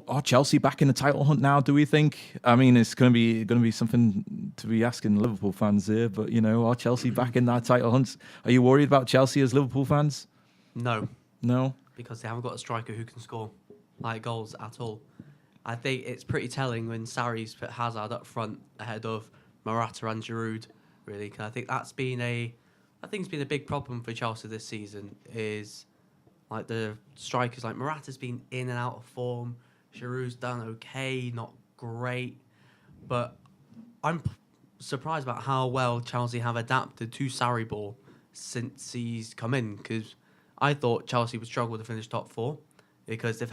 Are Chelsea back in the title hunt now? Do we think? I mean, it's going to be something to be asking Liverpool fans here. But are Chelsea back in that title hunt? Are you worried about Chelsea as Liverpool fans? No, No, because they haven't got a striker who can score goals at all. I think it's pretty telling when Sarri's put Hazard up front ahead of Morata and Giroud. Really, 'cause I think it's been a big problem for Chelsea this season. Is like the strikers, like Morata's been in and out of form. Giroud's done okay, not great, but I'm surprised about how well Chelsea have adapted to Sarri ball since he's come in. Because I thought Chelsea would struggle to finish top four because they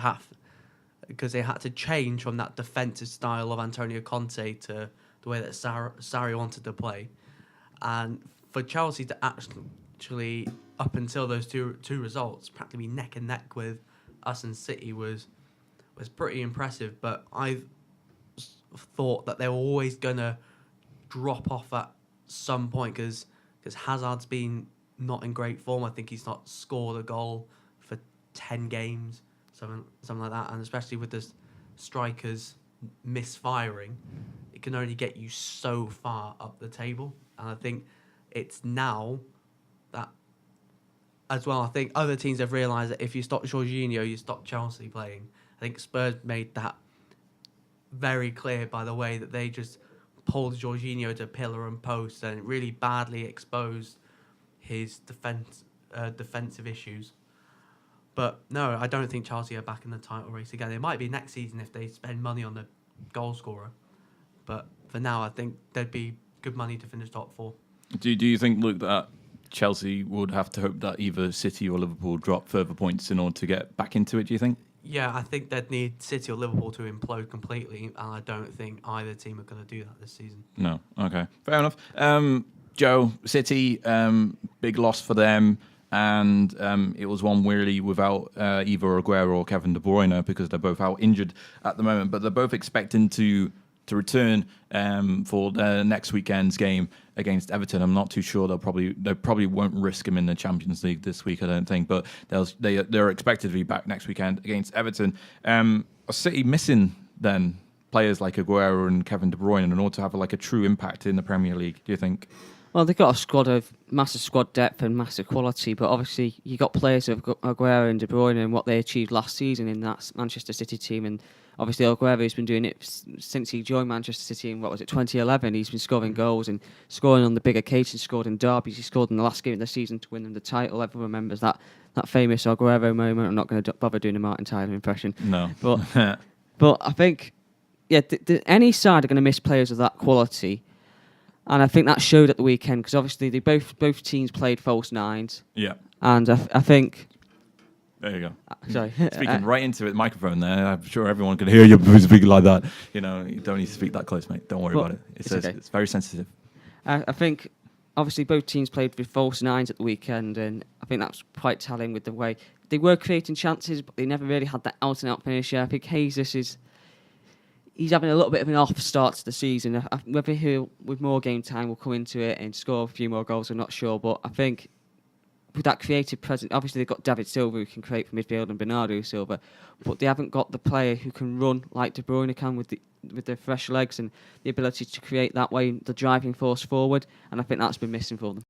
had to change from that defensive style of Antonio Conte to the way that Sarri wanted to play, and for Chelsea to actually up until those two results practically neck and neck with us and City was pretty impressive. But I thought that they were always gonna drop off at some point because Hazard's been not in great form. I think he's not scored a goal for 10 games, something like that. And especially with the strikers misfiring, it can only get you so far up the table. And I think it's now that as well. I think other teams have realised that if you stop Jorginho, you stop Chelsea playing. I think Spurs made that very clear by the way that they just pulled Jorginho to pillar and post and really badly exposed his defensive issues. But no, I don't think Chelsea are back in the title race again. It might be next season if they spend money on the goal scorer. But for now, I think there'd be good money to finish top four. Do you think, Luke, that Chelsea would have to hope that either City or Liverpool drop further points in order to get back into it, do you think? Yeah, I think they'd need City or Liverpool to implode completely, and I don't think either team are going to do that this season. No, okay. Fair enough. Joe, City, big loss for them, and it was one really without either Aguero or Kevin De Bruyne because they're both out injured at the moment, but they're both expecting to return for the next weekend's game against Everton. I'm not too sure they probably won't risk him in the Champions League this week, I don't think, but they're expected to be back next weekend against Everton. Are City missing then players like Aguero and Kevin De Bruyne in order to have a true impact in the Premier League, do you think? Well, they've got a squad of massive squad depth and massive quality, but obviously you got players of Aguero and De Bruyne and what they achieved last season in that Manchester City team, and obviously Aguero's been doing it since he joined Manchester City in 2011. He's been scoring goals and scoring on the big occasions. Scored in derbies. He scored in the last game of the season to win them the title. Everyone remembers that famous Aguero moment. I'm not going to bother doing a Martin Tyler impression. No, but I think any side are going to miss players of that quality. And I think that showed at the weekend because obviously they both teams played false nines. Yeah. And I think. There you go. Sorry. Speaking right into the microphone there. I'm sure everyone can hear you speaking like that. You don't need to speak that close, mate. Don't worry about it. It's okay. It's very sensitive. I think obviously both teams played with false nines at the weekend, and I think that's quite telling with the way they were creating chances, but they never really had that out-and-out finisher. I think Jesus he's having a little bit of an off start to the season. Whether he'll, with more game time, will come into it and score a few more goals, I'm not sure. But I think with that creative presence, obviously they've got David Silva who can create from midfield and Bernardo Silva, but they haven't got the player who can run like De Bruyne can with the fresh legs and the ability to create that way, the driving force forward. And I think that's been missing for them.